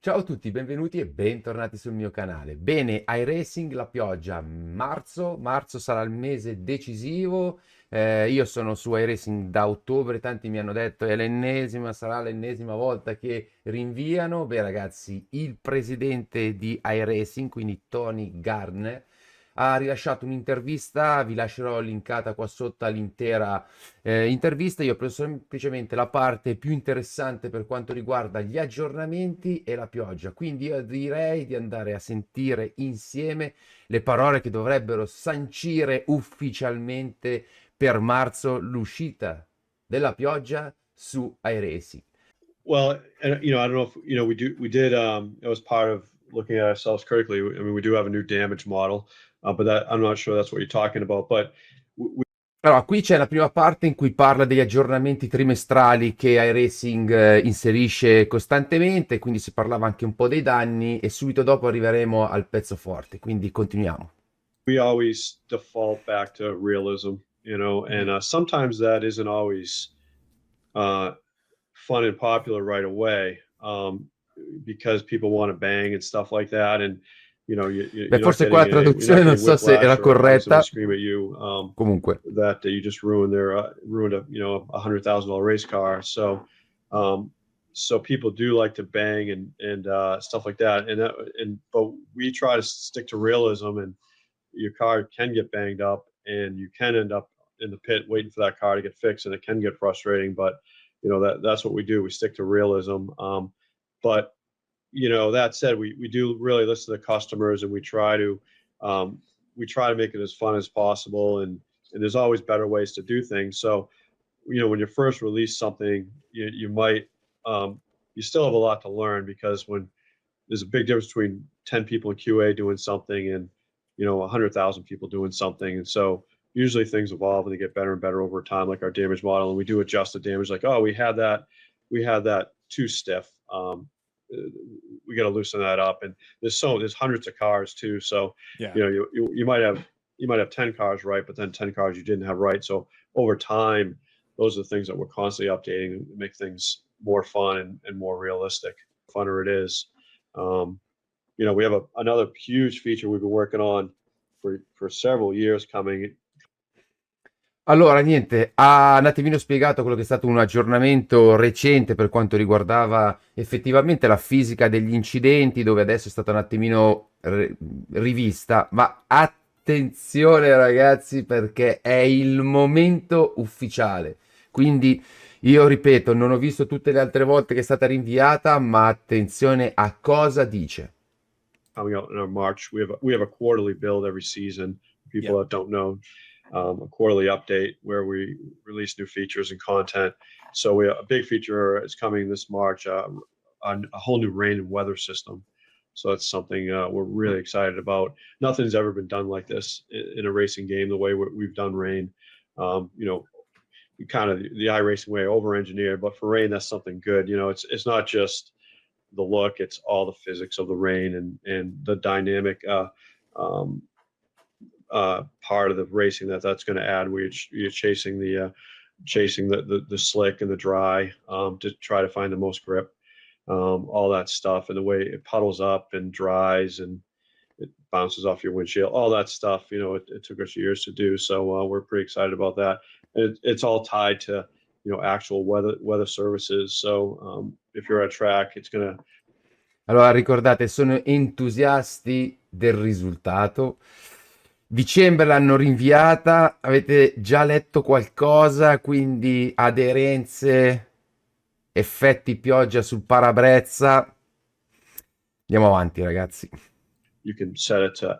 Ciao a tutti, benvenuti e bentornati sul mio canale. Bene, iRacing, la pioggia, marzo sarà il mese decisivo. Io sono su iRacing da ottobre, tanti mi hanno detto è l'ennesima, sarà l'ennesima volta che rinviano. Beh ragazzi, il presidente di iRacing, quindi Tony Gardner, ha rilasciato un'intervista, vi lascerò linkata qua sotto all'intera intervista. Io ho preso semplicemente la parte più interessante per quanto riguarda gli aggiornamenti e la pioggia, quindi io direi di andare a sentire insieme le parole che dovrebbero sancire ufficialmente per marzo l'uscita della pioggia su iRacing. Well, and I don't know if we did. It was part of looking at ourselves critically. I mean, we do have a new damage model, but that I'm not sure that's what you're talking about. But we, Allora, qui c'è la prima parte in cui parla degli aggiornamenti trimestrali che iRacing inserisce costantemente, quindi si parlava anche un po' dei danni e subito dopo arriveremo al pezzo forte, quindi continuiamo. we always default back to realism, and sometimes that isn't always uh, fun and popular right away, because people want to bang and stuff like that, and Beh, you're not forse qua getting la you're not traduzione non getting so se era whiplash or having somebody corretta, scream at you, comunque. that you just ruined a $100,000 race car. So people do like to bang and stuff like that, but we try to stick to realism, and your car can get banged up, and you can end up in the pit waiting for that car to get fixed, and it can get frustrating. But that's what we do. We stick to realism. But that said, we do really listen to the customers, and um, we try to make it as fun as possible, and there's always better ways to do things. So when you first release something, you might you still have a lot to learn, because when there's a big difference between 10 people in QA doing something and 100,000 people doing something. And so usually things evolve and they get better and better over time, like our damage model, and we do adjust the damage, like, oh, we had that too stiff. We got to loosen that up. And there's hundreds of cars too, so Yeah. you might have 10 cars right, but then 10 cars you didn't have right. So over time, those are the things that we're constantly updating to make things more fun and more realistic. The funner it is. um, we have another huge feature we've been working on for several years coming. Allora, niente, ha un attimino spiegato quello che è stato un aggiornamento recente per quanto riguardava effettivamente la fisica degli incidenti, dove adesso è stata un attimino rivista, ma attenzione ragazzi perché è il momento ufficiale. Quindi io ripeto, non ho visto tutte le altre volte che è stata rinviata, ma attenzione a cosa dice. Coming out in our March, we have a quarterly build every season. People that don't know, a quarterly update where we release new features and content. So a big feature is coming this March, on a whole new rain and weather system. So that's something we're really excited about. Nothing's ever been done like this in a racing game, the way we've done rain. Kind of the iRacing way, over engineered, but for rain, that's something good. It's not just the look; it's all the physics of the rain and the dynamic um, part of the racing that's going to add, where you're chasing the slick and the dry, to try to find the most grip, all that stuff, and the way it puddles up and dries and it bounces off your windshield, all that stuff. It took us years to do, so we're pretty excited about that. And it's all tied to actual weather services. So if you're at a track, it's gonna. Allora, ricordate, sono entusiasti del risultato. Dicembre l'hanno rinviata, avete già letto qualcosa, quindi aderenze, effetti pioggia sul parabrezza. Andiamo avanti, ragazzi. You can set it to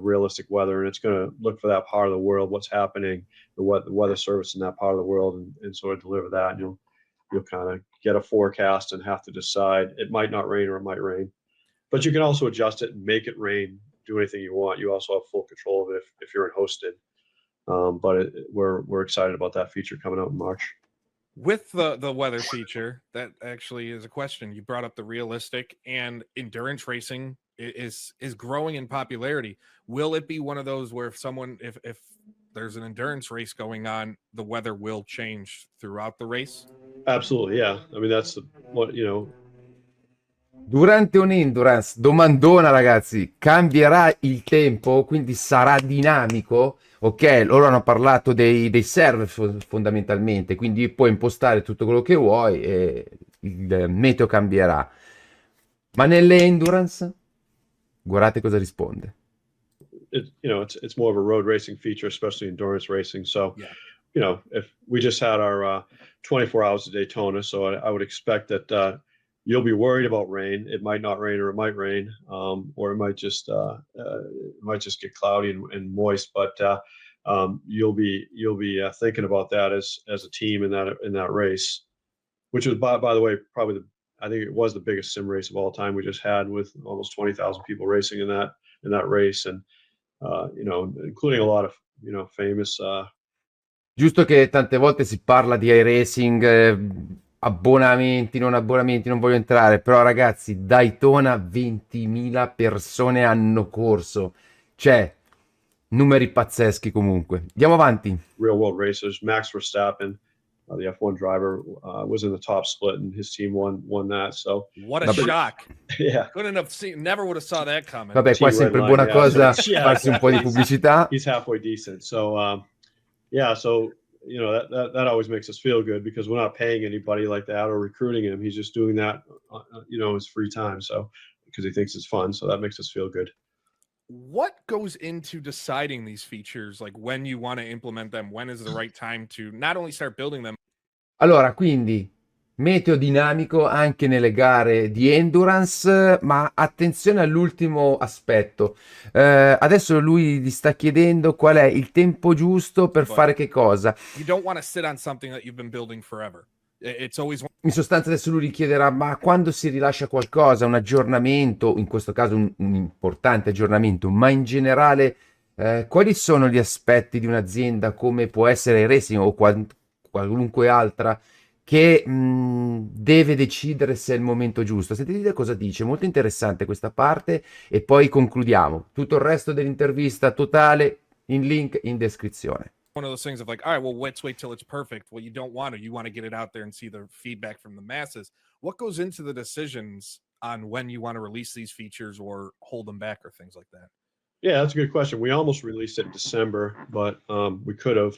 realistic weather, and it's going to look for that part of the world, what's happening, the weather service in that part of the world, and sort of deliver that. And you'll kind of get a forecast and have to decide. It might not rain or it might rain, but you can also adjust it and make it rain, do anything you want. You also have full control of it if you're hosted. But we're excited about that feature coming out in March. With the weather feature, that actually is a question. You brought up the realistic, and endurance racing is growing in popularity. Will it be one of those where if there's an endurance race going on, the weather will change throughout the race? Absolutely, yeah. I mean, that's what Durante un endurance, domandona ragazzi, cambierà il tempo, quindi sarà dinamico? Ok, loro hanno parlato dei server fondamentalmente, quindi puoi impostare tutto quello che vuoi e il meteo cambierà. Ma nelle endurance, guardate cosa risponde. It's more of a road racing feature, especially endurance racing. So, Yeah. If we just had our 24 hours of Daytona, so I would expect that you'll be worried about rain. It might not rain, or it might rain, or it might just get cloudy and moist. But you'll be thinking about that as a team in that race, which was by the way probably I think it was the biggest sim race of all time we just had, with almost 20,000 people racing in that race, and including a lot of famous. Giusto che tante volte si parla di iRacing, abbonamenti, non voglio entrare, però ragazzi, Daytona 20.000 persone hanno corso, cioè numeri pazzeschi comunque. Andiamo avanti. Real world racers. Max Verstappen, the F1 driver, was in the top split, and his team won that. So What a Vabbè. shock. yeah, Couldn't have seen, never would have saw that coming. Vabbè, qua è Team sempre Redline, buona yeah, cosa so- yeah, farsi un po' di exactly. pubblicità. he's halfway decent. So yeah, so that always makes us feel good, because we're not paying anybody like that or recruiting him. He's just doing that, his free time. So because he thinks it's fun, so that makes us feel good. What goes into deciding these features, like when you want to implement them? When is the right time to not only start building them? Allora, quindi meteo dinamico anche nelle gare di endurance, ma attenzione all'ultimo aspetto. Adesso lui gli sta chiedendo qual è il tempo giusto per fare che cosa. You don't want to sit on something that you've been building forever. It's always In sostanza adesso lui richiederà, ma quando si rilascia qualcosa, un aggiornamento, in questo caso un importante aggiornamento, ma in generale quali sono gli aspetti di un'azienda come può essere iRacing o qualunque altra che deve decidere se è il momento giusto? Sentite cosa dice, molto interessante questa parte e poi concludiamo. Tutto il resto dell'intervista totale in link in descrizione. one of those things of like, all right, well, let's wait till it's perfect. Well, you don't want to. You want to get it out there and see the feedback from the masses. What goes into the decisions on when you want to release these features or hold them back or things like that? Yeah, that's a good question. We almost released it in December, but we could have.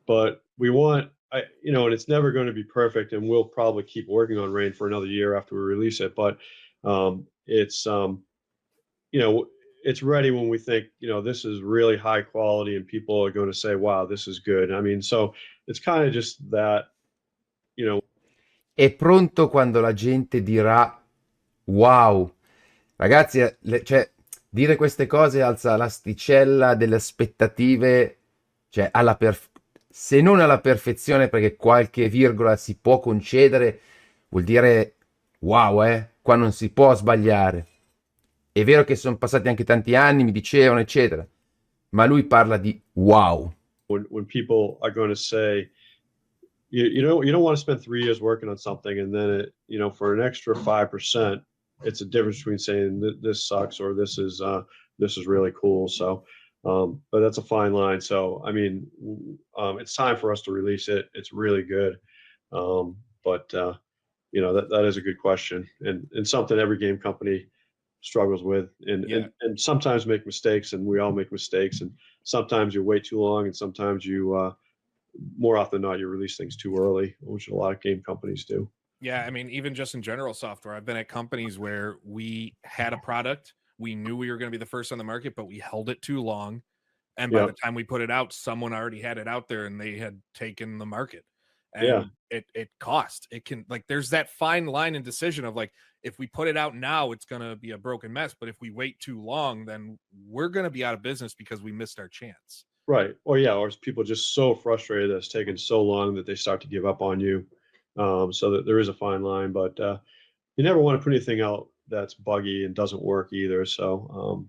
But we want, and it's never going to be perfect, and we'll probably keep working on Rain for another year after we release it. But it's ready when we think, this is really high quality, and people are going to say, wow, this is good. I mean, so it's kind of just that, È pronto quando la gente dirà wow. Ragazzi, cioè, dire queste cose alza l'asticella delle aspettative, cioè se non alla perfezione, perché qualche virgola si può concedere, vuol dire wow, qua non si può sbagliare. È vero che sono passati anche tanti anni, mi dicevano, eccetera, ma lui parla di wow. when people are going to say, you don't want to spend 3 years working on something, and then for an extra 5%, it's a difference between saying this sucks or this is really cool. So, but that's a fine line. So, I mean, it's time for us to release it. It's really good. But that is a good question, and something every game company struggles with, and sometimes make mistakes, and we all make mistakes, and sometimes you wait too long, and sometimes you more often than not you release things too early, which a lot of game companies do. Yeah, I mean, even just in general software, I've been at companies where we had a product, we knew we were going to be the first on the market, but we held it too long, and by the time we put it out, someone already had it out there and they had taken the market. And it cost. It can, like, there's that fine line and decision of like, if we put it out now, it's going to be a broken mess. But if we wait too long, then we're going to be out of business because we missed our chance. Right. Or people just so frustrated that it's taken so long that they start to give up on you. So that there is a fine line, but you never want to put anything out that's buggy and doesn't work either. So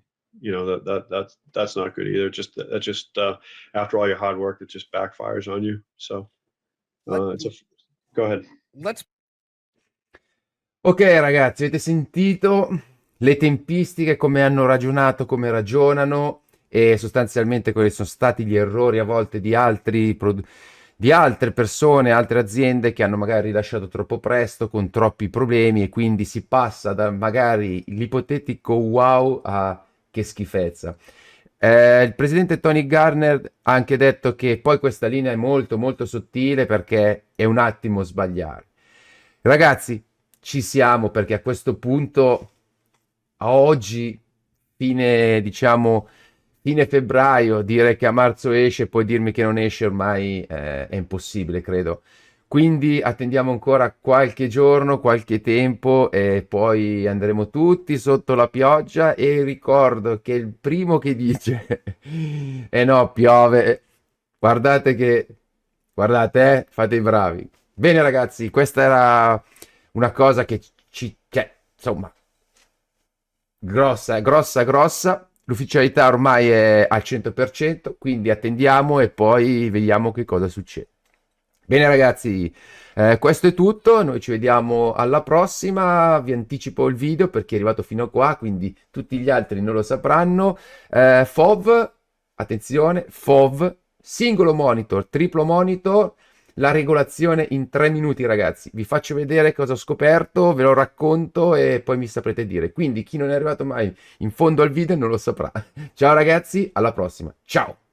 that's not good either. That's just after all your hard work, it just backfires on you. So go ahead. Ok ragazzi, avete sentito le tempistiche, come hanno ragionato, come ragionano e sostanzialmente quali sono stati gli errori a volte di altri di altre persone, altre aziende che hanno magari rilasciato troppo presto con troppi problemi e quindi si passa da magari l'ipotetico wow a che schifezza. Il presidente Tony Garner ha anche detto che poi questa linea è molto molto sottile perché è un attimo sbagliare. Ragazzi, ci siamo perché a questo punto, a oggi, diciamo, fine febbraio, dire che a marzo esce e poi dirmi che non esce ormai è impossibile, credo. Quindi attendiamo ancora qualche giorno, qualche tempo e poi andremo tutti sotto la pioggia e ricordo che il primo che dice eh no, piove, guardate, fate i bravi. Bene ragazzi, questa era una cosa che insomma, grossa, grossa, grossa. L'ufficialità ormai è al 100%, quindi attendiamo e poi vediamo che cosa succede. Bene ragazzi, questo è tutto, noi ci vediamo alla prossima, vi anticipo il video per chi è arrivato fino a qua, quindi tutti gli altri non lo sapranno. FOV, attenzione, FOV, singolo monitor, triplo monitor, la regolazione in 3 minuti ragazzi, vi faccio vedere cosa ho scoperto, ve lo racconto e poi mi saprete dire, quindi chi non è arrivato mai in fondo al video non lo saprà. Ciao ragazzi, alla prossima, ciao!